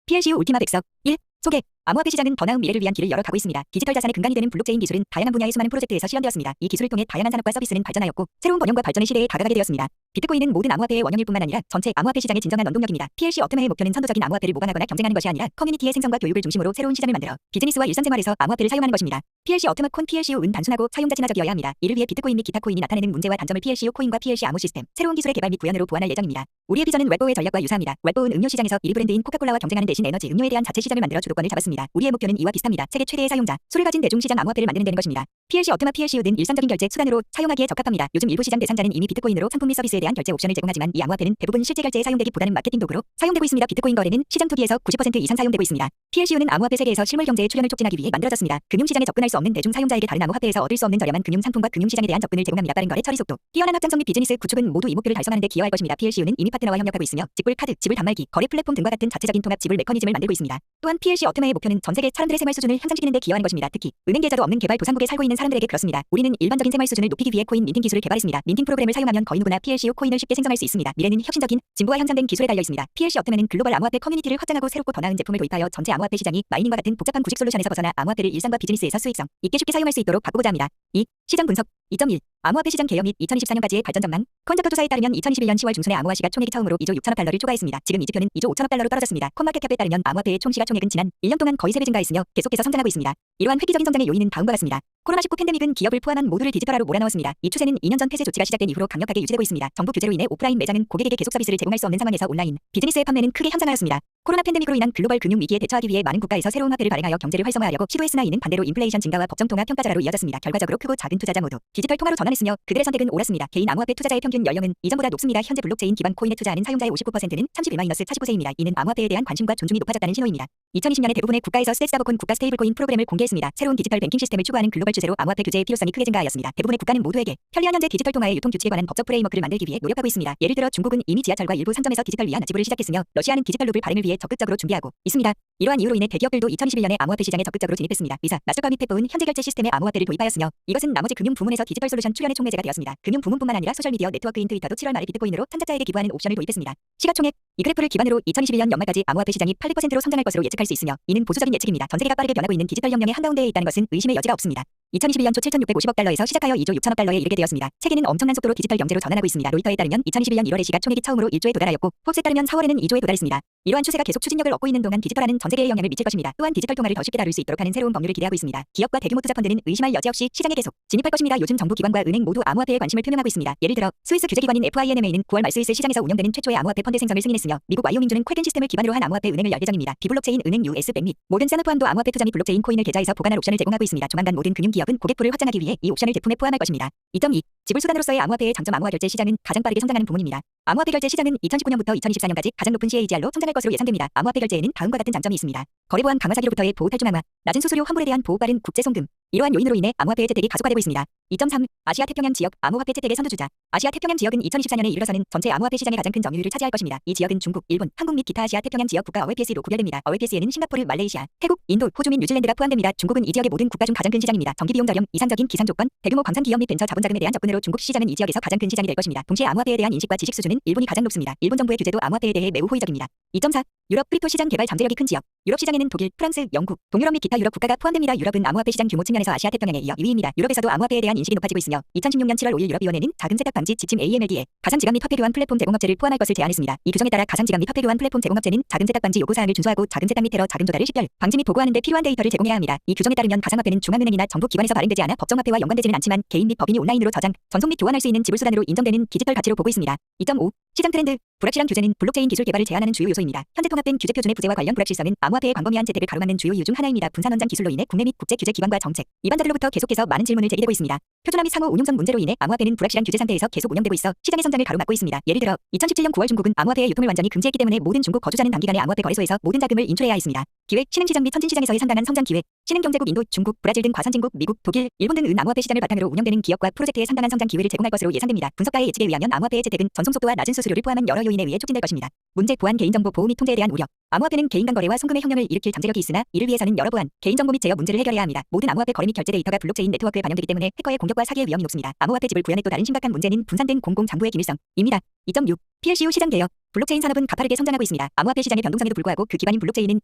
PLCU 울티마 백석 1. 소개. 암호화폐 시장은 더 나은 미래를 위한 길을 열어가고 있습니다. 디지털 자산의 근간이 되는 블록체인 기술은 다양한 분야의 수많은 프로젝트에서 실현되었습니다. 이 기술을 통해 다양한 산업과 서비스는 발전하였고 새로운 번영과 발전의 시대에 다가가게 되었습니다. 비트코인은 모든 암호화폐의 원형일 뿐만 아니라 전체 암호화폐 시장의 진정한 원동력입니다. PLC 업트마의 목표는 선도적인 암호화폐를 모방하거나 경쟁하는 것이 아니라 커뮤니티의 생성과 교육을 중심으로 새로운 시장을 만들어 비즈니스와 일상생활에서 암호화폐를 사용하는 것입니다. PLC 업트마 콘 PLCU는 단순하고 사용자 친화적이어야 합니다. 이를 위해 비트코인 및 기타 코인이 나타내는 문제와 단점을 PLCU 코인과 PLC 암호 시스템, 새로운 기술의 개발 및 구현으로 보완할 예정입니다. 우리의 비전은 웹보의 전략과 유사합니다. 웹보는 음료 시장에서 1위 브랜드인 코카콜라와 경쟁하는 대신 에너지 음료에 대한 자체 시장을 만들어 주도권을 잡았습니다. 우리의 목표는 이와 비슷합니다. 세계 최대의 사용자 수를 가진 대중시장 암호화폐를 만드는 데는 것입니다. PLC 업트마 PLCU는 일상적인 결제 수단으로 사용하기에 적합합니다. 요즘 일부 시장 대상자는 이미 비트코인으로 상품 및 서비스에 대한 결제 옵션을 제공하지만 이 암호화폐는 대부분 실제 결제에 사용되기보다는 마케팅 도구로 사용되고 있습니다. 비트코인 거래는 시장 투기에서 90% 이상 사용되고 있습니다. PLCU는 암호화폐 세계에서 실물 경제의 출현을 촉진하기 위해 만들어졌습니다. 금융시장에 접근할 수 없는 대중 사용자에게 다른 암호화폐에서 얻을 수 없는 저렴한 금융 상품과 금융시장에 대한 접근을 제공합니다. 빠른 거래 처리 속도, 뛰어난 확장성 및 비즈니스 구축은 모두 이 목표를 달성하는 데 기여할 것입니다. PLCU는 이미 파트너와 협력하고 있으며 직불 카드, 지불 단말기, 거래 플랫폼 등과 같은 자체적인 통합 지불 메커니즘을 만들고 있습니다. 또한 PLC 업트마의 목표는 전 세계 사람들의 생활 수준을 향상시키는 데 기여하는 것입니다. 특히 은행 계좌도 없는 개발도상국에 살고 있는 사람들에게 그렇습니다. 우리는 일반적인 생활 수준을 높이기 위해 코인 민팅 기술을 개발했습니다. 민팅 프로그램을 사용하면 거의 누구나 PLCU 코인을 쉽게 생성할 수 있습니다. 미래는 혁신적인 진보와 향상된 기술에 달려 있습니다. PLC 업트마는 글로벌 암호화폐 커뮤니티를 확장하고 새롭고 더 나은 제품을 도입하여 전체 암호화폐 시장이 마이닝과 같은 복잡한 구식 솔루션에서 벗어나 암호화폐를 일상과 비즈니스에서 수익성 있게 쉽게 사용할 수 있도록 바꾸고자 합니다. 2. 시장 분석 2.1. 암호화폐 시장 개혁 및 2024년까지의 발전 전망. 컨저터 조사에 따르면 2021년 10월 중순에 암호화 시가 총액이 처음으로 2조 6천억 달러를 초과했습니다. 지금 이 지표는 2조 5천억 달러로 떨어졌습니다. 콘마켓캡에 따르면 암호화폐의 총 시가총액은 지난 1년 동안 거의 3배 증가했으며 계속해서 성장하고 있습니다. 이러한 획기적인 성장의 요인은 다음과 같습니다. 코로나19 팬데믹은 기업을 포함한 모두를 디지털화로 몰아넣었습니다. 이 추세는 2년 전 폐쇄 조치가 시작된 이후로 강력하게 유지되고 있습니다. 정부 규제로 인해 오프라인 매장은 고객에게 계속 서비스를 제공할 수 없는 상황에서 온라인 비즈니스의 판매는 크게 향상하였습니다. 코로나 팬데믹으로 인한 글로벌 금융 위기에 대처하기 위해 많은 국가에서 새로운 화폐를 발행하여 경제를 활성화하려고 시도했으나 이는 반대로 인플레이션 증가와 법정 통화 평가절하로 이어졌습니다. 결과적으로 크고 작은 투자자 모두 디지털 통화로 전환했으며 그들의 선택은 옳았습니다. 개인 암호화폐 투자자의 평균 연령은 이전보다 높습니다. 현재 블록체인 기반 코인에 투자하는 사용자의 59%는 31-49세입니다. 이는 암호화폐에 대한 관심과 존중이 높아졌다는 신호입니다. 2020년에 대부분의 국가에서 스테이블코인 국가 스테이블코인 프로그램을 공개했습니다. 새로운 디지털 뱅킹 시스템을 추구하는 글로벌 추세로 암호화폐 규제의 필요성이 크게 증가하였습니다. 대부분의 국가는 모두에게 편리한 현재 디지털 통화의 유통 규칙에 관한 법적 프레임워크를 만들기 위해 노력하고 있습니다. 예를 들어 중국은 이미 지하철과 일부 상점에서 디지털 위안 지불을 시작했으며 러시아는 디지털 루블 발행을 위해 적극적으로 준비하고 있습니다. 이러한 이유로 인해 대기업들도 2021년에 암호화폐 시장에 적극적으로 진입했습니다. 비자, 마스터카드 및 페이퍼는 현재 결제 시스템에 암호화폐를 도입하였으며 이것은 나머지 금융 부문에서 디지털 솔루션 출현의 촉매제가 되었습니다. 금융 부문뿐만 아니라 소셜미디어 네트워크인 트위터도 7월 말에 비트코인으로 참가자에게 기부하는 옵션을 도입했습니다. 시가총액 이 그래프를 기반으로 2021년 연말까지 암호화폐 시장이 800%로 성장할 것으로 예측할 수 있으며 이는 보수적인 예측입니다. 전 세계가 빠르게 변하고 있는 디지털 혁명의 한가운데에 있다는 것은 의심의 여지가 없습니다. 2021년 초 7,650억 달러에서 시작하여 2조 6천억 달러에 이르게 되었습니다. 세계는 엄청난 속도로 디지털 경제로 전환하고 있습니다. 로이터에 따르면 2021년 1월에 시가총액이 처음으로 1조에 도달하였고 포브스에 따르면 4월에는 2조에 도달했습니다. 이러한 추세가 계속 추진력을 얻고 있는 동안 디지털화는 전 세계에 영향을 미칠 것입니다. 또한 디지털 통화를 더 쉽게 다룰 수 있도록 하는 새로운 법률을 기대하고 있습니다. 기업과 대규모 투자 펀드는 의심할 여지 없이 시장에 계속 진입할 것입니다. 요즘 정부 기관과 은행 모두 암호화폐에 관심을 표명하고 있습니다. 예를 들어 스위스 규제기관인 FINMA는 9월 말 스위스 시장에서 운영되는 최초의 암호화폐 펀드 생성을 승인했으며 미국 와이오밍주는 퀘든 시스템을 기반으로 한 암호화폐 은행을 열 예정입니다. 비블록체인 은행 US100 및 모든 샌드 포함도 암호화폐 투자 및 블록체인 코인을 계좌에서 보관할 옵션을 제공하고 있습니다. 조만간 모든 금융기업은 고객풀을 확장하기 위해 이 옵션을 제품에 포함할 것입니다. 2.2. 지불 수단으로서의 암호화폐의 장점. 암호화 결제 시장은 가장 빠르게 성장하는 부문입니다. 암호화폐 결제 시장은 2019년부터 2024년까지 가장 높은 CAGR로 성장할 것으로 예상됩니다. 암호화폐 결제에는 다음과 같은 장점이 있습니다. 거래 보안 강화 사기로부터의 보호 탈중 강화, 낮은 수수료 환불에 대한 보호, 빠른 국제 송금. 이러한 요인으로 인해 암호화폐의 재택이 가속화되고 있습니다. 2.3. 아시아 태평양 지역 암호화폐 재택의 선두주자. 아시아 태평양 지역은 2024년에 이르러서는 전체 암호화폐 시장의 가장 큰 점유율을 차지할 것입니다. 이 지역은 중국, 일본, 한국 및 기타 아시아 태평양 지역 국가 OAPS로 구별됩니다. OAPS에는 싱가포르, 말레이시아, 태국, 인도, 호주 및 뉴질랜드가 포함됩니다. 중국은 이 지역의 모든 국가 중 가장 큰 시장입니다. 전기 비용 저렴, 이상적인 기상 조건, 대규모 광산 기업 및 벤처 자본 자금에 대한 접근으로 중국 시장은 이 지역에서 가장 큰 시장이 될 것입니다. 동시에 암호화폐에 대한 인식과 지식 수준은 일본이 가장 높습니다. 일본 정부의 규제도 암호화폐에 대해 매우 호의적입니다. 2.4. 유럽 크립토 시장 개발 잠재력이 큰 지역. 유럽 시장에는 독일, 프랑스, 영국, 동유럽 및 기타 유럽 국가가 포함됩니다. 유럽은 암호화폐 시장 규모 측면에서 아시아 태평양에 이어 2위입니다. 유럽에서도 암호화폐에 대한 인식이 높아지고 있으며 2016년 7월 5일 유럽위원회는 자금 세탁 방지 지침 AMLD에 가상 지갑 및 화폐 교환 플랫폼 제공업체를 포함할 것을 제안했습니다. 이 규정에 따라 가상 지갑 및 화폐 교환 플랫폼 제공업체는 자금 세탁 방지 요구 사항을 준수하고 자금 세탁 및 테러 자금 조달을 식별, 방지 및 보고하는 데 필요한 데이터를 제공해야 합니다. 이 규정에 따르면 가상화폐는 중앙은행이나 정부 기관에서 발행되지 않아 법정화폐와 연관되지는 않지만 개인 및 법인이 온라인으로 저장, 전송 및 교환할 수 있는 지불 수단으로 인정되는 디지털 가치로 보고 있습니다. 2.5. 시장 트렌드. 불확실한 규제는 블록체인 기술 개발을 제한하는 주요 요소입니다. 현재 통합된 규제 표준의 부재와 관련 불확실성은 암호화폐의 광범위한 재택을 가로막는 주요 이유 중 하나입니다. 분산 원장 기술로 인해 국내 및 국제 규제 기관과 정책 입안자들로부터 계속해서 많은 질문을 제기되고 있습니다. 표준화 및 상호 운용성 문제로 인해 암호화폐는 불확실한 규제 상태에서 계속 운영되고 있어 시장의 성장을 가로막고 있습니다. 예를 들어 2017년 9월 중국은 암호화폐의 유통을 완전히 금지했기 때문에 모든 중국 거주자는 단기간에 암호화폐 거래소에서 모든 자금을 인출해야 했습니다. 기획, 신흥시장 및 선진시장에서의 상당한 성장 기회, 신흥경제국 인도, 중국, 브라질 등 과선진국, 미국, 독일, 일본 등은 암호화폐 시장을 바탕으로 운영되는 기업과 프로젝트의 상당한 성장 기회를 제공할 것으로 예상됩니다. 분석가의 예측에 의하면 암호화폐의 재택은 전송 속도와 낮은 수수료를 포함한 여러 요인에 의해 촉진될 것입니다. 문제, 보안, 개인정보 보호 및 통제에 대한 우려. 암호화폐는 개인 간 거래와 송금의 혁명을 일으킬 잠재력이 있으나 이를 위해서는 여러 보안, 개인정보 및 제어 문제를 해결해야 합니다. 모든 암호화폐 거래 및 결제 데이터가 블록체인 네트워크에 반영되기 때문에 해커의 공격과 사기의 위험이 높습니다. 암호화폐 지불 구현의 또 다른 심각한 문제는 분산된 공공 장부의 기밀성입니다. 2.6. PLCU 시장 개혁. 블록체인 산업은 가파르게 성장하고 있습니다. 암호화폐 시장의 변동성에도 불구하고 그 기반인 블록체인은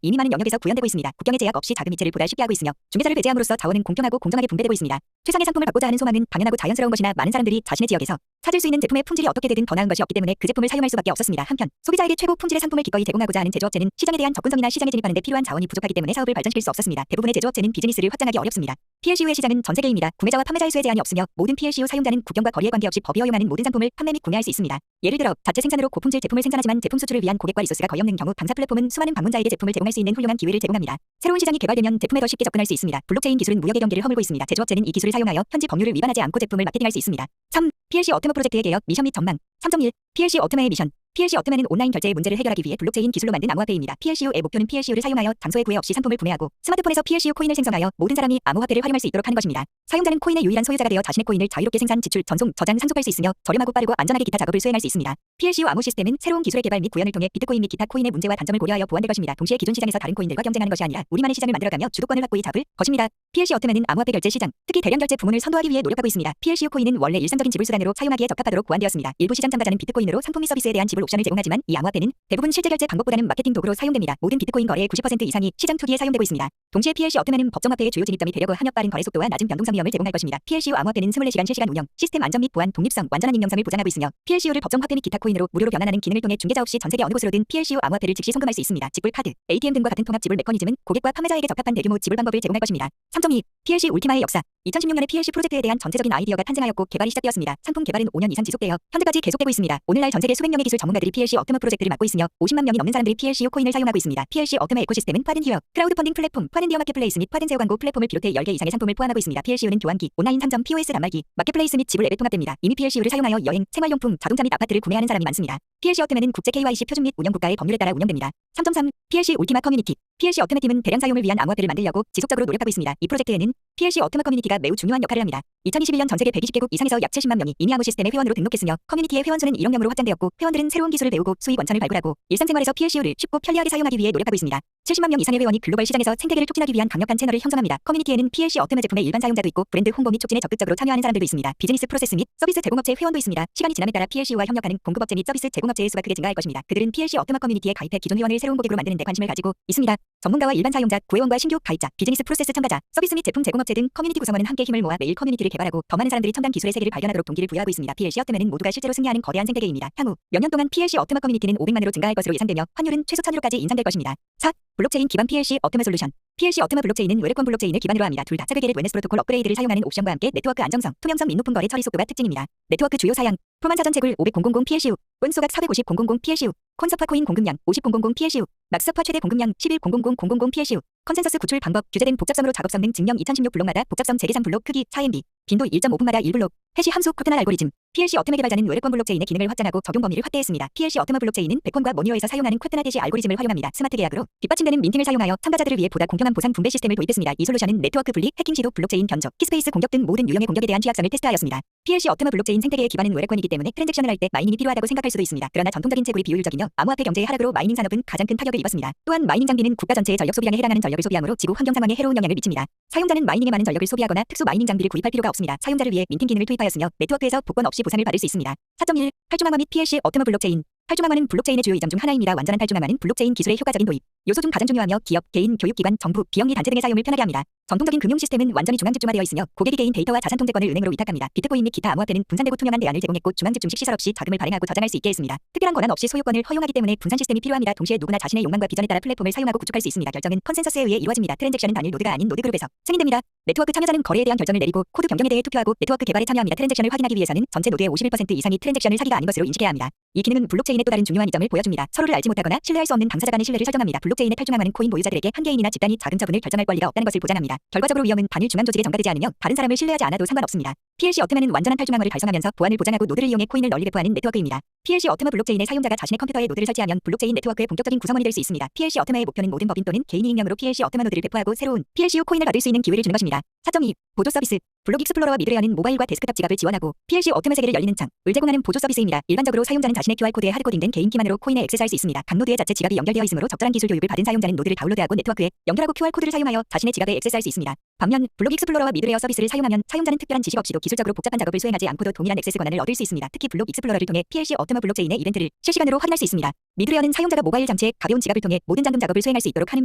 이미 많은 영역에서 구현되고 있습니다. 국경의 제약 없이 자금 이체를 보다 쉽게 하고 있으며 중개자를 배제함으로써 자원은 공평하고 공정하게 분배되고 있습니다. 최상의 상품을 받고자 하는 소망은 당연하고 자연스러운 것이나 많은 사람들이 자신의 지역에서 찾을 수 있는 제품의 품질이 어떻게 되든 더 나은 것이 없기 때문에 그 제품을 사용할 수밖에 없었습니다. 한편 소비자에게 최고 품질의 상품을 기꺼이 제공하고자 하는 제조업체는 시장에 대한 접근성이나 시장에 진입하는 데 필요한 자원이 부족하기 때문에 사업을 발전시킬 수 없었습니다. 대부분의 제조업체는 비즈니스를 확장하기 어렵습니다. PLCU의 시장은 전 세계입니다. 구매자와 판매자의 수에 제한이 없으며 모든 PLCU 사용자는 국경과 거리에 관계없이 법이 허용하는 모든 상품을 판매 및 구매할 수 있습니다. 예를 들어 자체 생산으로 고품질 제품을 생산하지만 제품 수출을 위한 고객과 리소스가 거의 없는 경우 당사 플랫폼은 수많은 방문자에게 제품을 제공할 수 있는 훌륭한 기회를 제공합니다. 새로운 시장이 개발되면 제품에 더 쉽게 접근할 수 있습니다. 블록체인 기술은 무역의 경계를 허물고 있습니다. 제조업체는 이 기술을 사용하여 현지 법률을 위반하지 않고 제품을 마케팅할 수 있습니다. 3. PLC 어트머 프로젝트의 개혁, 미션 및 전망. 3.1. PLC 어트머의 미션. PLC 어트머는 온라인 결제의 문제를 해결하기 위해 블록체인 기술로 만든 암호화폐입니다. PLCU의 목표는 PLCU를 사용하여 장소의 구애 없이 상품을 구매하고 스마트폰에서 PLCU 코인을 생성하여 모든 사람이 암호화폐를 활용할 수 있도록 하는 것입니다. 사용자는 코인의 유일한 소유자가 되어 자신의 코인을 자유롭게 생산, 지출, 전송, 저장, 상속할 수 있으며 저렴하고 빠르고 안전하게 기타 작업을 수행할 수 있습니다. PLCU 암호 시스템은 새로운 기술의 개발 및 구현을 통해 비트코인 및 기타 코인의 문제와 단점을 고려하여 보완될 것입니다. 동시에 기존 시장에서 다른 코인들과 경쟁하는 것이 아니라 우리만의 시장을 만들어가며 주도권을 확고히 잡을 것입니다. PLC 어트머는 암호화폐 결제 시장, 특히 대량 결제 부문을 선도하기 위해 노력하고 있습니다. PLCU 코인은 원래 일상적인 지불 수단으로 사용하기에 적합하도록 보완되었습니다. 일부 시장 참가자는 비트코인으로 상품 및 서비스에 대한 지불 옵션을 제공하지만 이 암호화폐는 대부분 실제 결제 방법보다는 마케팅 도구로 사용됩니다. 모든 비트코인 거래의 90% 이상이 시장 투기에 사용되고 있습니다. 동시에 PLC 어트머는 법정화폐의 주요 진입점이 되려고 하며 빠른 거래 속도와 낮은 변동성 위험을 제공할 것입니다. PLCU 암호화폐는 24시간 실시간 운영, 시스템 안전 및 보안, 독립성, 완전한 익명성을 보장하고 있으며 PLCU를 법정화폐 및 기타 코인으로 무료로 변환하는 기능을 통해 중개자 없이 전 세계 어느 곳으로든 PLCU 암호화폐를 즉시 송금할 수 있습니다. 지불 카드, ATM 등과 같은 통합 지불 메커니즘은 고객과 판매자에게 적합한 대규모 지불 방법을 제공할 것입니다. 3.2. PLC 울티마의 역사. 2016년에 PLC 프로젝트에 대한 전체적인 아이디어가 탄생하였고 개발이 시작되었습니다. 상품 개발은 5년 이상 지속되어 현재까지 계속되고 있습니다. 오늘날 전 세계 수백 명의 기술 전문가들이 PLC 어트머 프로젝트를 맡고 있으며 50만 명이 넘는 사람들이 PLCU 코인을 사용하고 있습니다. PLC 어트머 에코시스템은 파든히어, 크라우드 펀딩 플랫폼, 파든히어 마켓플레이스 및 파든 세오 광고 플랫폼을 비롯해 10개 이상의 상품을 포함하고 있습니다. PLCU는 교환기, 온라인 상점, POS 단말기, 마켓플레이스 및 지불 앱에 통합됩니다. 이미 PLCU를 사용하여 여행, 생활용품, 자동차 및 아파트를 구매하는 사람이 많습니다. PLC 어트머는 국제 KYC 표준 및 운영 국가의 법률에 따라 운영됩니다. 3.3. PLC 울티마 커뮤니티. PLC 어트머 팀은 대량 사용을 위한 암호화폐를 만들려고 지속적으로 노력하고 있습니다. 이 프로젝트에는 PLC 어트머 커뮤니티가 매우 중요한 역할을 합니다. 2021년 전 세계 120개국 이상에서 약 70만 명이 이미 암호 시스템의 회원으로 등록했으며 커뮤니티의 회원 수는 1억 명으로 확장되었고 회원들은 새로운 기술을 배우고 수익 원천을 발굴하고 일상생활에서 PLCU를 쉽고 편리하게 사용하기 위해 노력하고 있습니다. 70만 명 이상의 회원이 글로벌 시장에서 생태계를 촉진하기 위한 강력한 채널을 형성합니다. 커뮤니티에는 PLC 어트머 제품의 일반 사용자도 있고 브랜드 홍보 및 촉진에 적극적으로 참여하는 사람들도 있습니다. 비즈니스 프로세스 및 서비스 제공업체 회원도 있습니다. 시간이 지남에 따라 PLCU와 협력하는 공급업체 및 서비스 제공업체의 수가 크게 증가할 것입니다. 그들은 PLC 어트머 커뮤니티에 가입해 기존 회원을 새로운 고객으로 만드는 데 관심을 가지고 있습니다. 전문가와 일반 사용자, 구회원과 신규 가입자, 비즈니스 프로세스 참가자, 서비스 및 제품 제공업체 등 커뮤니티 구성원은 함께 힘을 모아 매일 커뮤니티를 개발하고 더 많은 사람들이 첨단 기술의 세계를 발견하도록 동기를 부여하고 있습니다. PLC 어트머는 모두가 실제로 승리하는 거대한 생태계입니다. 향후 몇 년 동안 PLC 어트머 커뮤니티는 500만으로 증가할 것으로 예상되며 환율은 최소 1000유로까지 인상될 것입니다. 4. 블록체인 기반 PLC 어트머 솔루션. PLC 어트머 블록체인은 외래권 블록체인을 기반으로 합니다. 둘 다 차별계획 웨네스 프로토콜 업그레이드를 사용하는 옵션과 함께 네트워크 안정성, 투명성 및 높은 거래 처리 속도가 특징입니다. 네트워크 주요 사양, 포만 사전 채굴 500,000 PLCU, 온소각 450,000 PLCU, 콘서파 코인 공급량 50,000 PLCU, 막스파 최대 공급량 11,000 PLCU, 컨센서스 구출 방법, 규제된 복잡성으로 작업성 등 증명 2016 블록마다 복잡성 재계산 블록 크기 4MB, 빈도 1.5분마다 1블록, 해시 함수 코트난 알고리즘. PLC 어트머 개발자는 외래권 블록체인의 기능을 확장하고 적용 범위를 확대했습니다. PLC 어트머 블록체인은 베콘과 모니어에서 사용하는 코트난 해시 알고리즘을 활용합니다. 스마트 계약으로 뒷받침되는 민팅을 사용하여 참가자들을 위해 보다 공평한 보상 분배 시스템을 도입했습니다. 이 솔루션은 네트워크 분리, 해킹 시도, 블록체인 견적, 키스페이스 공격 등 모든 유형의 공격에 대한 취약성을 테스트하였습니다. PLC 어트머 블록체인 생태계의 기반은 외래권이기 때문에 트랜잭션을 할 때 마이닝이 필요하다고 생각할 수도 있습니다. 그러나 전통적인 채굴이 비효율적이며 암호화폐 경제의 하락으로 마이닝 산업은 가장 큰 타격을 입었습니다. 또한 마이닝 장비는 국가 전체의 전력 소비량에 해당하는 전력을 소비하므로 지구 환경 상황에 해로운 영향을 미칩니다. 사용자는 마이닝에 많은 전력을 소비하거나 특수 마이닝 장비를 구입할 필요가 없습니다. 사용자를 위해 민팅 기능을 투입하였으며 네트워크에서 복권 없이 보상을 받을 수 있습니다. 4.1. 탈중앙화 및 PLC 어트머 블록체인. 탈중앙화는 블록체인의 주요 이점 중 하나입니다. 완전한 탈중앙화는 블록체인 기술의 효과적인 도입 요소 중 가장 중요하며 기업, 개인, 교육기관, 정부, 비영리 단체 등의 사용을 편하게 합니다. 전통적인 금융 시스템은 완전히 중앙 집중화되어 있으며 고객이 개인 데이터와 자산 통제권을 은행으로 위탁합니다. 비트코인 및 기타 암호화폐는 분산되고 투명한 대안을 제공했고 중앙 집중식 시설 없이 자금을 발행하고 저장할 수 있게 했습니다. 특별한 권한 없이 소유권을 허용하기 때문에 분산 시스템이 필요합니다. 동시에 누구나 자신의 욕망과 비전에 따라 플랫폼을 사용하고 구축할 수 있습니다. 결정은 컨센서스에 의해 이루어집니다. 트랜잭션은 단일 노드가 아닌 노드 그룹에서 승인됩니다. 네트워크 참여자는 거래에 대한 결정을 내리고 코드 변경에 대해 투표하고 네트워크 개발에 참여합니다. 트랜잭션을 확인하기 위해서는 전체 노드의 51% 이상이 트랜잭션을 사기가 아닌 것으로 인식해야 합니다. 이 기능은 블록체인의 또 다른 중요한 이점을 보여줍니다. 서로를 알지 못하거나 신뢰할 수 없는 당사자 간의 신뢰를 설정합니다. 블록체인의 탈중앙화는 코인 보유자들에게 한 개인이나 집단이 자금 처분을 결정할 권리가 없다는 것을 보장합니다. 결과적으로 위험은 단일 중앙 조직에 전가되지 않으며 다른 사람을 신뢰하지 않아도 상관없습니다. PLC 어트머는 완전한 탈중앙화를 달성하면서 보안을 보장하고 노드를 이용해 코인을 널리 배포하는 네트워크입니다. PLC 어트머 블록체인의 사용자가 자신의 컴퓨터에 노드를 설치하면 블록체인 네트워크의 본격적인 구성원이 될 수 있습니다. PLC 어트머의 목표는 모든 법인 또는 개인이 익명으로 PLC 어트머 노드를 배포하고 새로운 PLCU 코인을 받을 수 있는 기회를 주는 것입니다. 4.2. 보조 서비스. 블록 익스플로러와 미드레어는 모바일과 데스크탑 지갑을 지원하고 PLC 어텀의 세계를 열리는 창을 제공하는 보조 서비스입니다. 일반적으로 사용자는 자신의 QR코드에 하드코딩된 개인 키만으로 코인에 액세스할 수 있습니다. 각 노드에 자체 지갑이 연결되어 있으므로 적절한 기술 교육을 받은 사용자는 노드를 다운로드하고 네트워크에 연결하고 QR코드를 사용하여 자신의 지갑에 액세스할 수 있습니다. 반면 블록 익스플로러와 미드레어 서비스를 사용하면 사용자는 특별한 지식 없이도 기술적으로 복잡한 작업을 수행하지 않고도 동일한 액세스 권한을 얻을 수 있습니다. 특히 블록 익스플로러를 통해 PLC 어텀 블록체인의 이벤트를 실시간으로 확인할 수 있습니다. 미드레어는 사용자가 모바일 장치에 가벼운 지갑을 통해 모든 잠금 작업을 수행할 수 있도록 하는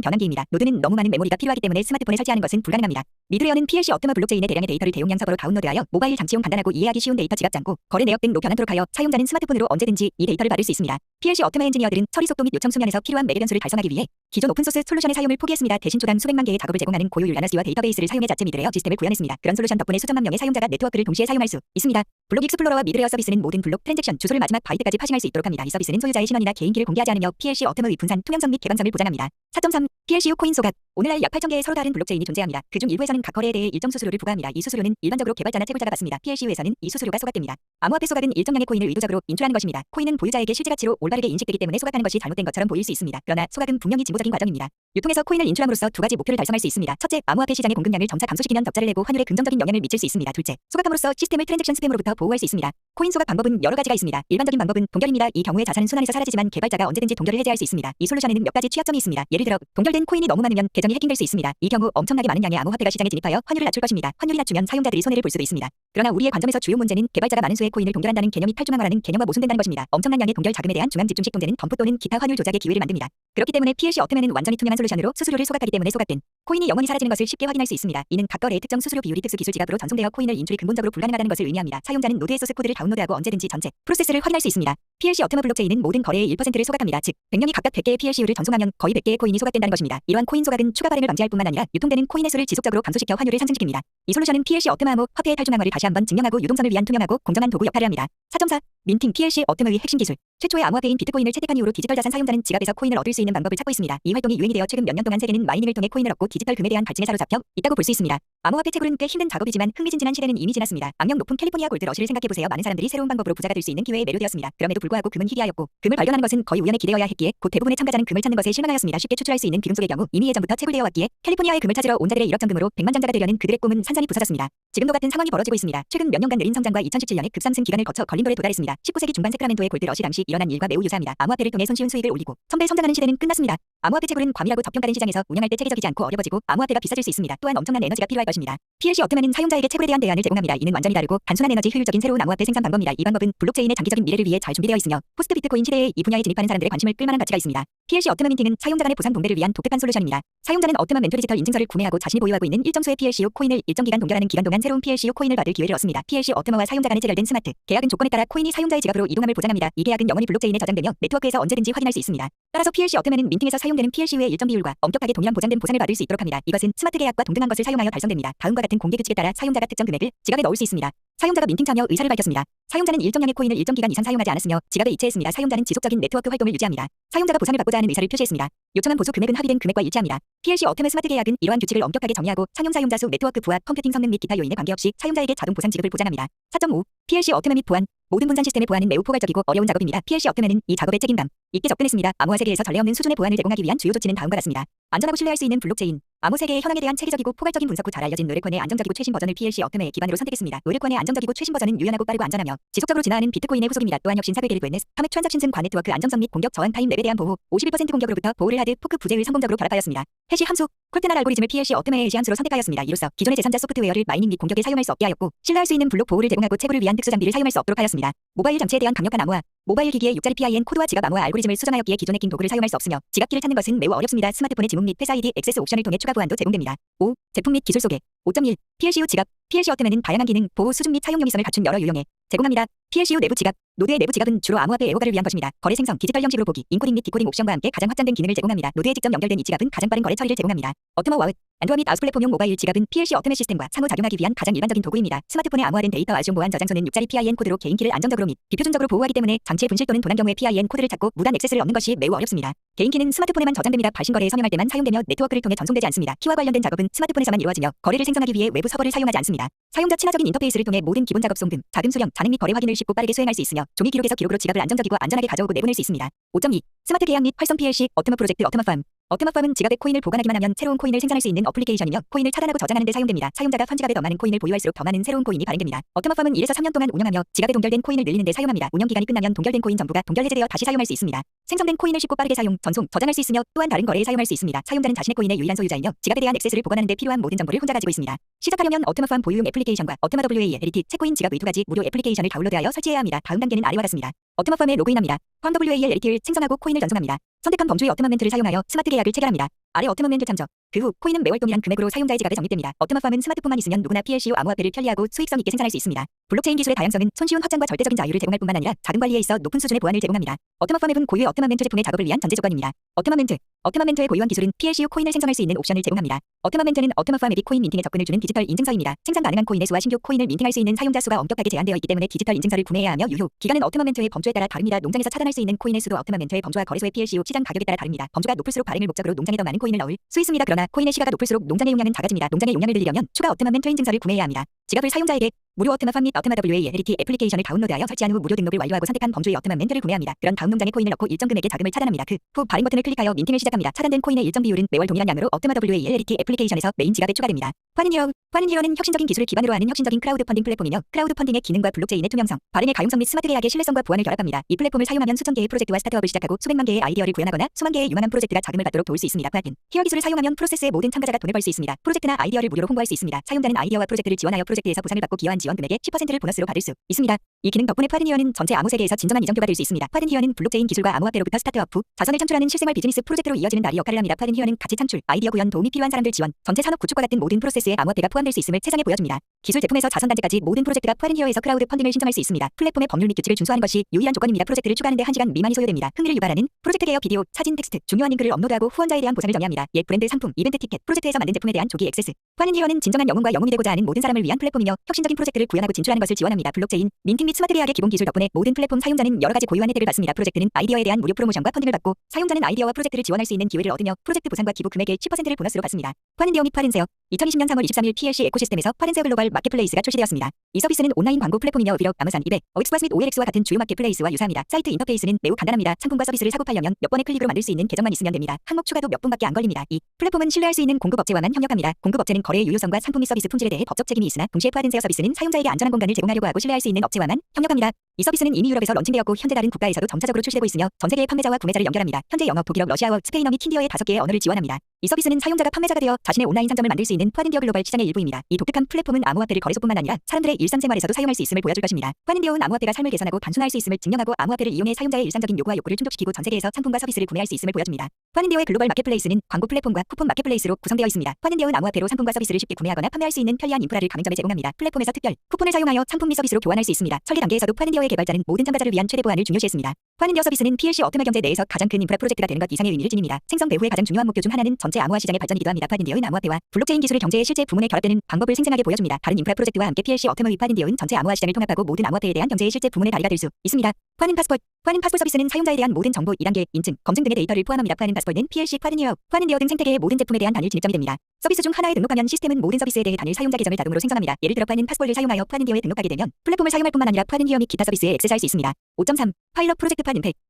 변환기입니다. 노드는 너무 많은 메모리가 필요하기 때문에 스마트폰에 설치하는 것은 불가능합니다. 미드레어는 PLC 어텀 블록체인의 대량의 데이터를 대용량 서버로 다운로드하여 모바일 장치용 간단하고 이해하기 쉬운 데이터 지갑 잔고 거래 내역 등로 변환토록 하여 사용자는 스마트폰으로 언제든지 이 데이터를 받을 수 있습니다. PLC 어텀의 엔지니어들은 처리 속도 및 요청 수면에서 필요한 매개 변수를 달성하기 위해 기존 오픈소스 솔루션의 사용을 포기했습니다. 대신 초당 수백만 개의 작업을 제공하는 고효율 나너스와 데이터베이스를 사용해 자체 미드레어 시스템을 구현했습니다. 그런 솔루션 덕분에 수천만 명의 사용자가 네트워크를 동시에 사용할 수 있습니다. 블록 익스플로러와 미드레어 서비스는 모든 블록 트랜잭션 주소를 마지막 바이트까지 파싱할 수 있도록 합니다. 이 서비스는 소유자의 신원이나 개인키를 공개하지 않으며 PLC 어텀의 분산, 투명성 및 개방성을 보장합니다. 4.3. PLCU 코인 소각. 오늘날 약 8,000개의 서로 다른 블록체인이 존재합니다. 그중 일부에서는 각 거래에 대해 일정 수수료를 부과합니다. 이 수수료는 일반적으로 개발자나 채굴자가 받습니다. PLCU에서는 이 수수료가 소각됩니다. 암호화폐 소각은 일정량의 코인을 의도적으로 인출하는 것입니다. 코인은 보유자에게 실제 가치로 올바르게 인식되기 때문에 소각하는 것이 잘못된 것처럼 보일 수 있습니다. 그러나 소각은 분명히 진보적인 과정입니다. 유통에서 코인을 인출함으로써 두 가지 목표를 달성할 수 있습니다. 첫째, 암호화폐 시장의 공급량을 점차 감소시키면 적자를 내고 환율에 긍정적인 영향을 미칠 수 있습니다. 둘째, 소각함으로써 시스템을 트랜잭션 스팸으로부터 보호할 수 있습니다. 코인 소각 방법은 여러 가지가 있습니다. 일반적인 방법은 동결입니다. 이 경우에 자산은 순환에서 사라지지만 개발자가 언제든지 동결을 해제할 수 있습니다. 이 솔루션에는 몇 가지 취약점이 있습니다. 예를 들어 동결된 코인이 너무 많으면 계정이 해킹될 수 있습니다. 이 경우 엄청나게 많은 양의 암호화폐가 시장에 진입하여 환율을 낮출 것입니다. 환율이 낮추면 사용자들이 손해를 볼 수도 있습니다. 그러나 우리의 관점에서 주요 문제는 개발자가 많은 수의 코인을 동결한다는 개념이 탈중앙화라는 개념과 모순된다는 것입니다. 엄청난 양의 동결 자금에 대한 중앙 집중식 통제는 덤프 또는 기타 환율 조작의 기회를 만듭니다. 그렇기 때문에 PLC 어텀에는 완전히 투명한 솔루션으로 수수료를 소각하기 때문에 소각된 코인이 영원히 사라지는 것을 쉽게 확인할 수 있습니다. 이는 각 거래의 특정 수수료 비율이 특수 기술 지갑으로 전송되어 코인을 인출이 근본적으로 불가능하다는 것을 의미합니다. 사용자는 노드의 소스 코드를 다운로드하고 언제든지 전체 프로세스를 확인할 수 있습니다. PLC 어텀 블록체인은 모든 거래의 1%를 소각합니다. 즉 100명이 각각 100개의 PLCU를 전송하면 거의 100개의 코인이 소각된다는 것입니다. 이러한 코인 소각은 추가 발행을 방지할 뿐만 아니라 유통되는 코인의 수를 지속적으로 감소시켜 환율을 상승시킵니다. 이 솔루션은 PLC 어텀 암호 화폐의 탈중앙화를 다시 한번 증명하고 유동성을 위한 투명하고 공정한 도구 역할을 합니다. 4.4. 민팅 PLC 어텀의 핵심 기술. 최초의 암호화폐인 비트코인을 채택한 이후로 디지털 자산 사용자는 지갑에서 코인을 얻을 수 있는 방법을 찾고 있습니다. 이 활동이 유행이 되어 최근 몇 년 동안 세계는 마이닝을 통해 코인을 얻고 디지털 금에 대한 발진에 사로잡혀 있다고 볼 수 있습니다. 암호화폐 채굴은 꽤 힘든 작업이지만 흥미진진한 시대는 이미 지났습니다. 악명 높은 캘리포니아 골드 러시를 생각해보세요. 많은 사람들이 새로운 방법으로 부자가 될 수 있는 기회에 매료되었습니다. 그럼에도 불구하고 금은 희귀하였고 금을 발견하는 것은 거의 우연에 기대어야 했기에 곧 대부분의 참가자는 금을 찾는 것에 실망하였습니다. 쉽게 추출할 수 있는 기금 속의 경우 이미 예전부터 채굴되어 왔기에 캘리포니아의 금을 찾으러 온 자들의 1억 정금으로 100만 장자가 되려는 그들의 꿈은 산산이 부서졌습니다. 지금도 같은 상황이 벌어지고 있습니다. 최근 몇 년간 느린 성장과 2017년의 급상승 기간을 거쳐 걸림돌에 도달했습니다. 19세기 중반 세크라멘토의 골드 러시 당시 일어난 일과 매우 유사합니다. 암호화폐를 통해 손쉬운 수익을 올리고 첨배 성장하는 시대는 끝났습니다. 암호화폐 채굴은 과밀하고 저평가된 시장에서 운영할 때 체계적이지 않고 어려워지고 암호화폐가 비싸질 수 있습니다. 또한 엄청난 에너지가 필요할 것입니다. PLC 어텀에는 사용자에게 채굴에 대한 대안을 제공합니다. 이는 완전히 다르고 단순한 에너지 효율적인 새로운 암호화폐 생산 방법입니다. 이 방법은 블록체인의 장기적인 미래를 위해 잘 준비되어 있으며 포스트 비트코인 시대에 이 분야에 진입하는 사람들의 관심을 끌만한 가치가 있습니다. PLC 어텀 민팅은 사용자 간의 보상 동배를 위한 독특한 솔루션입니다. 사용자는 어텀 멘토 디지털 인증서를 구매하고 자신이 보유하고 있는 일정 수의 PLCU 코인을 일정 기간 동결하는 기간 동안 새로운 PLCU 코인을 받을 기회를 얻습니다. PLC 어텀과 사용자 간에 체결된 스마트 계약은 조건에 따라 코인이 사용자의 지갑으로 이동함을 보장합니다. 이 계약은 영원히 블록체인에 저장되며 네트워크에서 언제든지 확인할 수 있습니다. 따라서 PLC 어텀에는 민팅에서 사용되는 PLCU의 일정 비율과 엄격하게 동일한 보장된 보상을 받을 수 있도록 합니다. 이것은 스마트 계약과 동등한 것을 사용하여 달성됩니다. 다음과 같은 공개 규칙에 따라 사용자가 특정 금액을 지갑에 넣을 수 있습니다. 사용자가 민팅 참여 의사를 밝혔습니다. 사용자는 일정량의 코인을 일정 기간 이상 사용하지 않았으며 지갑에 이체했습니다. 사용자는 지속적인 네트워크 활동을 유지합니다. 사용자가 보상을 받고자 하는 의사를 표시했습니다. 요청한 보수 금액은 합의된 금액과 일치합니다. PLC 어텀의 스마트 계약은 이러한 규칙을 엄격하게 정의하고 상용 사용자 수, 네트워크 부하, 컴퓨팅 성능 및 기타 요인에 관계없이 사용자에게 자동 보상 지급을 보장합니다. 4.5. PLC 어텀의 및 보안. 모든 분산 시스템의 보안은 매우 포괄적이고 어려운 작업입니다. PLC 어텀에는 이 작업에 책임감 있게 접근했습니다. 암호화 세계에서 전례 없는 수준의 보안을 제공하기 위한 주요 조치는 다음과 같습니다. 안전하고 신뢰할 수 있는 블록체인. 암호 세계의 현황에 대한 체계적이고 포괄적인 분석 후 잘 알려진 노래콘의 안정적이고 최신 버전을 PLC 어텀의 기반으로 선택했습니다. 노래콘의 안정적이고 최신 버전은 유연하고 빠르고 안전하며 지속적으로 진화하는 비트코인의 후속입니다. 또한 혁신 사별 게리드 웨넷, 파맥 트랜잭션 과 네트워크 안정성 및 공격 저항 타임 랩에 대한 보호, 51% 공격으로부터 보호를 하드 포크 부재를 성공적으로 발압하였습니다. 해시 함수, 콜테날 알고리즘을 PLC 어텀의 해시 함수로 선택하였습니다. 이로써 기존의 제3자 소프트웨어를 마이닝 및 공격에 사용할 수 없게 하였고 신뢰할 수 있는 블록 보호를 제공하고 채굴을 위한 특수 장비를 사용할 수 없도록 하였습니다. 모바일 장치에 대한 강력한 암호화, 모바일 기기의 6자리 PIN 코드와 지갑 암호화 알고리즘을 수정하였기에 기존의 킹 도구를 사용할 수 없으며 지갑키를 찾는 것은 매우 어렵습니다. 스마트폰의 지문 및 페이스 아이디 액세스 옵션을 통해 추가 보안도 제공됩니다. 5. 제품 및 기술 소개. 5.1. PLCU 지갑. PLC 어텀에는 다양한 기능, 보호 수준 및 사용 용이성을 갖춘 여러 유형의 제공합니다. PLCU 내부 지갑. 노드의 내부 지갑은 주로 암호화폐 애호가를 위한 것입니다. 거래 생성, 디지털 형식으로 보기, 인코딩 및 디코딩 옵션과 함께 가장 확장된 기능을 제공합니다. 노드에 직접 연결된 이 지갑은 가장 빠른 거래 처리를 제공합니다. 어텀어 와웃. 안드로이드 및 아웃 플랫폼용 모바일 지갑은 PLC 어텀의 시스템과 상호작용하기 위한 가장 일반적인 도구입니다. 스마트폰에 암호화된 데이터 아시온 보안 저장소는 6자리 PIN 코드로 개인키를 안정적으로 및 비표준적으로 보호하기 때문에 장치의 분실 또는 도난 경우에 PIN 코드를 찾고 무단 액세스를 얻는 것이 매우 어렵습니다. 개인키는 스마트폰에만 저장됩니다. 발신 거래에 서명할 때만 사용되며 네트워크를 통해 전송되지 않습니다. 키와 관련된 작업은 스마트폰에서만 이루어지며 거래를 생성하기 위해 외부 서버를 사용하지 않습니다. 사용자 친화적인 인터페이스를 통해 모든 기본 작업 송금, 자금 수령, 잔액 및 거래 확인을 쉽고 빠르게 수행할 수 있으며 종이 기록에서 기록으로 지갑을 안정적이고 안전하게 가져오고 내보낼 수 있습니다. 5.2. 스마트 계약 및 활성 PLC 어텀어 프로젝트 어텀어 팜. 어트머펌은 지갑에 코인을 보관하기만 하면 새로운 코인을 생산할 수 있는 어플리케이션이며 코인을 차단하고 저장하는 데 사용됩니다. 사용자가 펀 지갑에 더 많은 코인을 보유할수록 더 많은 새로운 코인이 발행됩니다. 어트머펌은 1에서 3년 동안 운영하며 지갑에 동결된 코인을 늘리는 데 사용합니다. 운영 기간이 끝나면 동결된 코인 전부가 동결 해제되어 다시 사용할 수 있습니다. 생성된 코인을 쉽고 빠르게 사용, 전송, 저장할 수 있으며 또한 다른 거래에 사용할 수 있습니다. 사용자는 자신의 코인의 유일한 소유자이며 지갑에 대한 액세스를 보관하는 데 필요한 모든 정보를 혼자 가지고 있습니다. 시작하려면 어트머펌 보유용 애플리케이션과 어트머 WALT 채코인 지갑의 두 가지 무료 애플리케이션을 다운로드하여 설치해야 합니다. 다음 단계는 아래와 같습니다. 어트머펌에 로그인합니다. 펌 WALT를 생성하고 코인을 전송합니다. 선택한 범주의 어트머멘트를 사용하여 스마트 계약을 체결합니다. 아래 어트머멘트 참조. 그 후 코인은 매월 동일한 금액으로 사용자의 지갑에 적립됩니다. 어트머펌은 스마트폰만 있으면 누구나 PLCU 암호화폐를 편리하고 수익성 있게 생산할 수 있습니다. 블록체인 기술의 다양성은 손쉬운 확장과 절대적인 자유를 제공할 뿐만 아니라 자금 관리에 있어 높은 수준의 보안을 제공합니다. 어트머펌 앱은 고유의 어트머멘트 제품의 작업을 위한 전제 조건입니다. 어트머멘트의 고유한 기술은 PLCU 코인을 생성할 수 있는 옵션을 제공합니다. 어트머멘트는 어트머펌 앱이 코인 민팅에 접근을 주는 디지털 인증서입니다. 생산 가능한 코인의 수와 신규 코인을 민팅할 수 있는 사용자 수가 엄격하게 제한되어 있기 때문에 디지털 인증서를 구매해야 하며 유효 기간은 어트머멘트의 범주에 따라 다릅니다. 농장에서 차단할 수 있는 코인의 수도 어트머멘트의 범주와 거래소의 PLCU 시장 가격에 따라 다릅니다. 범주가 높을수록 발행을 목적으로 농장에 더 많은 코인을 넣을 수 있습니다. 그러나 코인의 시가가 높을수록 농장의 용량은 작아집니다. 농장의 용량을 늘리려면 추가 어트머멘트 인증서를 구매해야 합니다. 지갑을 사용자에게 무료 어트머펌 및 어트머 WALT 애플리케이션을 다운로드하여 설치한 후 무료 등록을 완료하고 선택한 범주의 어트머멘트를 구매합니다. 그런 다음 농장에 코인을 넣고 일정 금액의 자금을 차단합니다. 그 후 발행 버튼을 클릭하여 민팅을 시작합니다. 차단된 코인의 일정 비율은 매월 동일한 양으로 어트머 WALT 애플리케이션에서 메인 지갑에 추가됩니다. 파는히어는 혁신적인 기술을 기반으로 하는 혁신적인 크라우드 펀딩 플랫폼이며 크라우드 펀딩의 기능과 블록체인의 투명성, 발행의 가용성 및 스마트 계약의 신뢰성과 보안을 결합합니다. 이 플랫폼을 사용하면 수천 개의 프로젝트와 스타트업을 시작하고 수백만 개의 아이디어를 구현하거나 수만 개의 유망한 프로젝트가 자금을 받도록 도울 수 있습니다. 히어 기술을 사용하면 프로세스의 모든 참가자가 돈을 벌 수 있습니다. 프로젝트나 아이디어를 무료로 홍보할 수 있습니다. 사용자는 아이디어와 프로젝트를 지원하여 프로젝트에서 보상을 받고 기여한 지원 금액의 10%를 보너스로 받을 수 있습니다. 이 기능 덕분에 파든히어는 전체 암호 세계에서 진정한 이정표가 될 수 있습니다. 파든히어는 블록체인 기술과 암호화폐로부터 스타트업 후 자선을 창출하는 실생활 비즈니스 프로젝트로 이어지는 날이 역할을 합니다. 파든히어는 가치 창출, 아이디어 구현, 도움이 필요한 사람들 지원, 전체 산업 구축과 같은 모든 프로세스에 암호화폐가 포함될 수 있음을 세상에 보여줍니다. 기술 제품에서 자선 단체까지 모든 프로젝트가 파든히어에서 크라우드 펀딩을 신청할 수 있습니다. 플랫폼의 법률 및 규칙을 준수하는 것이 유일한 조건입니다. 프로젝트를 추가하는 데 1시간 미만이 소요됩니다. 흥미를 유발하는 프로젝트 개요 비디오, 사진, 텍스트, 중요한 링크를 업로드하고 후원자에 대한 보상을 정의합니다. 옛 브랜드 상품, 이벤트 티켓, 프로젝트에서 만든 제품에 대한 조기 액세스. 파든히어는 진정한 영웅과 영웅이 되고자 하는 모든 사람을 위한 플랫폼이며 혁신적인 프로젝트를 구현하고 진출하는 것을 지원합니다. 블록체인, 민팅 및 스마트 계약의 기본 기술 덕분에 모든 플랫폼 사용자는 여러 가지 고유한 혜택을 받습니다. 프로젝트는 아이디어에 대한 무료 프로모션과 펀딩을 받고 사용자는 아이디어와 프로젝트를 지원할 수 있는 기회를 얻으며 프로젝트 보상과 기부 금액의 10%를 보너스로 받습니다. 파든히어 및 파든세어 2020년 3월 23일 PLC 에코시스템에서 파든세어 글로벌 마켓플레이스가 출시되었습니다. 이 서비스는 온라인 광고 플랫폼이며 위력, 아마존, 이백, 어익스프레스 및 OLX와 같은 주요 마켓플레이스와 유사합니다. 사이트 인터페이스는 매우 간단합니다. 상품과 서비스를 사고 팔려면 몇 번의 클릭으로 만들 수 있는 계정만 있으면 됩니다. 항목 추가도 몇 분밖에 안 걸립니다. 이 플랫폼은 신뢰할 수 있는 공급업체와만 협력합니다. 공급업체는 거래의 유효성과 상품 및 서비스 품질에 대해 법적 책임이 있으나 동시에 파든세어 서비스는 사용자에게 안전한 공간을 제공하려고 하고 신뢰할 수 있는 업체와만 협력합니다. 이 서비스는 이미 유럽에서 런칭되었고 현재 다른 국가에서도 점차적으로 출시되고 있으며 전 세계의 판매자와 구매자를 연결합니다. 현재 영어, 북일어, 러시아어, 스페인어 및 힌디어의 5개의 언어를 지원합니다. 이 서비스는 사용자가 판매자가 되어 자신의 온라인 상점을 만들 수 있는 파든히어 글로벌 시장의 일부입니다. 이 독특한 플랫폼은 암호화폐를 거래소뿐만 아니라 사람들의 일상생활에서도 사용할 수 있음을 보여줄 것입니다. 파든히어는 암호화폐가 삶을 개선하고 단순화할 수 있음을 증명하고 암호화폐를 이용해 사용자의 일상적인 요구와 욕구를 충족시키고 전 세계에서 상품과 서비스를 구매할 수 있음을 보여줍니다. 파든히어의 글로벌 마켓플레이스는 광고 플랫폼과 쿠폰 마켓플레이스로 구성되어 있습니다. 파든히어는 암호화폐로 상품과 서비스를 쉽게 구매하거나 판매할 수 있는 편리한 인프라를 가맹점에 제공합니다. 플랫폼에서 특별 쿠폰을 사용하여 상품 및 서비스로 교환할 수 있습니다. 설계 단계에서도 파든히어의 개발자는 모든 참가자를 위한 최대 보안을 중요시했습니다. 파든히어 서비스는 PLC 어트머 경제 내에서 가장 큰 인프라 프로젝트가 되는 것 이상의 의미를 지닙니다. 생성 배후의 가장 중요한 목표 중 하나는 전체 암호화 시장의 발전이기도 합니다. 파든히어는 암호화폐와 블록체인 기술을 경제의 실제 부문에 결합되는 방법을 생생하게 보여줍니다. 다른 인프라 프로젝트와 함께 PLC 어트머 및 파든히어는 전체 암호화 시장을 통합하고 모든 암호화폐에 대한 경제의 실제 부문의 다리가 될 수 있습니다. 파든 파스포트 서비스는 사용자에 대한 모든 정보 2단계 인증, 검증 등의 데이터를 포함합니다. 파든 파스포트는 PLC, 파든히어 등 생태계의 모든 제품에 대한 단일 진입점이 됩니다. 서비스 중 하나에 등록하면 시스템은 모든 서비스에 대해 단일 사용자 계정을 자동으로 생성합니다. 예를 들어 파든 파스포트를 사용하여 파든히어에 등록하게 되면 플랫폼을 사용할 뿐만 아니라 파든히어 및 기타 서비스에 액세스할 수 있습니다. 5.3 파일럿 프로젝트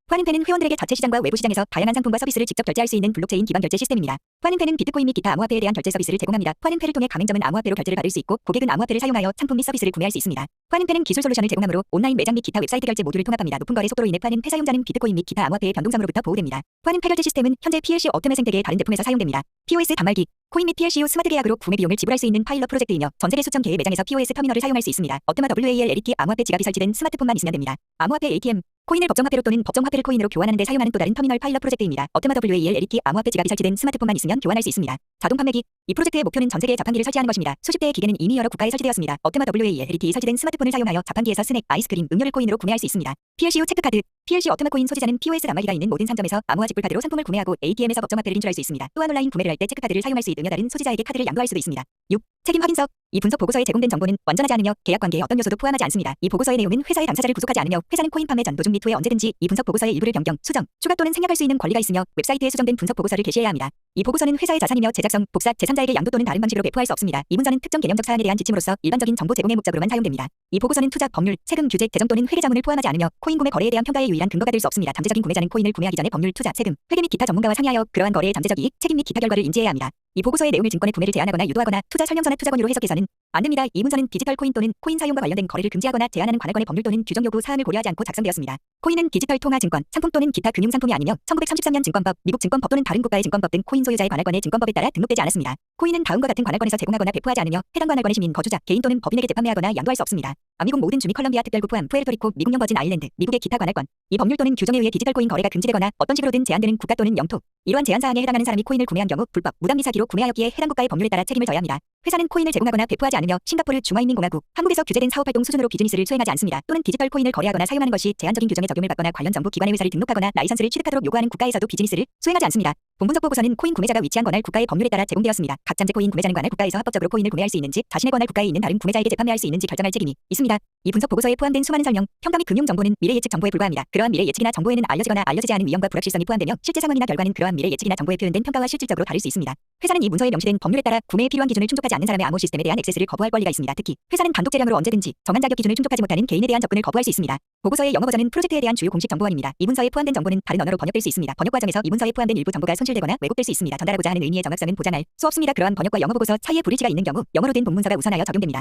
파든페는 회원들에게 자체 시장과 외부 시장에서 다양한 상품과 서비스를 직접 결제할 수 있는 블록체인 기반 결제 시스템입니다. 파든페는 비트코인 및 기타 암호화폐에 대한 결제 서비스를 제공합니다. 파든페를 통해 가맹점은 암호화폐로 결제를 받을 수 있고 고객은 암호화폐를 사용하여 상품 및 서비스를 구매할 수 있습니다. 파든페는 기술 솔루션을 제공하므로 온라인 매장 및 기타 웹사이트 결제 모두를 통합합니다. 높은 거래 속도로 인해 파든페 사용자는 비트코인 및 기타 암호화폐의 변동성으로부터 보호됩니다. 파든페 결제 시스템은 현재 PLC 어트머 생태계의 다른 제품에서 사용됩니다. POS 단말기, 코인 및 PLCU 스마트 계약으로 구매 비용을 지불할 수 있는 파일럿 프로젝트이며 전 세계 수천 개의 매장에서 POS 터미널을 사용할 수 있습니다. 어트머 WALT 암호화폐 지갑이 설치된 스마트폰만 있으면 됩니다. 암호화폐 ATM 코인을 법정화폐로 또는 법정화폐를 코인으로 교환하는 데 사용하는 또 다른 터미널 파일럿 프로젝트입니다. 어트머 WALT 암호화폐 지갑이 설치된 스마트폰만 있으면 교환할 수 있습니다. 자동 판매기 이 프로젝트의 목표는 전 세계에 자판기를 설치하는 것입니다. 수십 대의 기계는 이미 여러 국가에 설치되었습니다. 어트머 WALT 설치된 스마트폰을 사용하여 자판기에서 스낵, 아이스크림, 음료를 코인으로 구매할 수 있습니다. PLCU 체크카드 PLC 어트머 코인 소지자는 POS 단말기가 있는 모든 상점에서 암호화 직불카드로 상품을 구매하고 ATM에서 법정화폐를 인출할 수 있습니다. 또한 온라인 구매를 할 때 체크카드를 사용할 수 있으며 다른 소지자에게 카드를 양도할 수도 있습니다. 6. 책임 확인서 이 분석 보고서에 제공된 정보는 완전하지 않으며 계약 관계의 어떤 요소도 포함하지 않습니다. 이 보고서의 내용은 회사의 당사자를 구속하지 않으며 회사는 코인 판매 전, 도중 및 후에 언제든지 이 분석 보고서의 일부를 변경, 수정, 추가 또는 생략할 수 있는 권리가 있으며 웹사이트에 수정된 분석 보고서를 게시해야 합니다. 이 보고서는 회사의 자산이며 제작성, 복사, 제3자에게 양도 또는 다른 방식으로 배포할 수 없습니다. 이 문서는 특정 개념적 사안에 대한 지침으로서 일반적인 정보 제공의 목적으로만 사용됩니다. 이 보고서는 투자, 법률, 세금 규제, 재정 또는 회계 자문을 포함하지 않으며 코인 구매 거래에 대한 평가에 유일한 근거가 될 수 없습니다. 잠재적인 구매자는 코인을 구매하기 전에 법률, 투자, 세금, 회계 및 기타 전문가와 상의하여 그러한 거래의 잠재적 이익, 책임 및 기타 결과를 인지해야 합니다. 이 보고서의 내용을 증권의 구매를 제한하거나 유도하거나 투자 설명서나 투자 권유로 해석해서는 안 됩니다. 이 문서는 디지털 코인 또는 코인 사용과 관련된 거래를 금지하거나 제한하는 관할권의 법률 또는 규정 요구 사항을 고려하지 않고 작성되었습니다. 코인은 디지털 통화 증권, 상품 또는 기타 금융 상품이 아니며 1933년 증권법, 미국 증권법 또는 다른 국가의 증권법 등 코인 소유자의 관할권의 증권법에 따라 등록되지 않았습니다. 코인은 다음과 같은 관할권에서 제공하거나 배포하지 않으며 해당 관할권의 시민, 거주자, 개인 또는 법인에게 재판매하거나 양도할 수 없습니다. 아미국 모든 주미 컬럼비아 특별국 포함 푸에르토리코, 미국령 버진 아일랜드, 미국의 기타 관할권. 이 법률 또는 규정에 의해 디지털 코인 거래가 금지되거나 어떤 식으로든 제한되는 국가 또는 영토. 이러한 제한 사항에 해당하는 사람이 코인을 구매한 경우 불법, 무단 미사기로 구매하였기에 해당 국가의 법률에 따라 책임을 져야 합니다. 회사는 코인을 제공하거나 배포하지 않으며 싱가포르 중화인민공화국, 한국에서 규제된 사업활동 수준으로 비즈니스를 수행하지 않습니다. 또는 디지털 코인을 거래하거나 사용하는 것이 제한적인 규정에 적용을 받거나 관련 정부 기관의 회사를 등록하거나 라이선스를 취득하도록 요구하는 국가에서도 비즈니스를 수행하지 않습니다. 본분석 보고서는 코인 구매자가 위치한 권할 국가의 법률에 따라 제공되었습니다. 각 잠재 코인 구매자는 관할 국가에서 합법적으로 코인을 구매할 수 있는지, 자신의 권할 국가에 있는 다른 구매자에게 재판매할 수 있는지 결정할 책임이 있습니다. 이 분석 보고서에 포함된 수많은 설명, 평가 및 금융 정보는 미래 예측 정보에 불과합니다. 그러한 미래 예측이나 정보에는 알려지거나 알려지지 않은 위험과 불확실성이 포함되며 실제 상황이나 결과는 그러한 미래 예측이나 정보에 표현된 평가와 실질적으로 다를 수 있습니다. 회사는 이 문서에 명시된 법률에 따라 구매에 필요한 기준을 충족하지 않는 사람의 암호 시스템에 대한 액세스를 거부할 권리가 있습니다. 특히 회사는 단독 재량으로 언제든지 정한 자격 기준을 충족하지 못하는 개인에 대한 접근을 거부할 수 있습니다. 보고서의 영어 버전은 프로젝트에 대한 주요 공식 정보원입니다. 이 문서에 포함된 정보는 다른 언어로 번역될 수 있습니다. 번역 과정에서 이 문서에 포함된 일부 정보가 손실되거나 왜곡될 수 있습니다. 전달하고자 하는 의미의 정확성은 보장할 수 없습니다. 그러한 번역과 영어 보고서 사이에 불일치가 있는 경우 영어로 된 본문서가 우선하여 적용됩니다.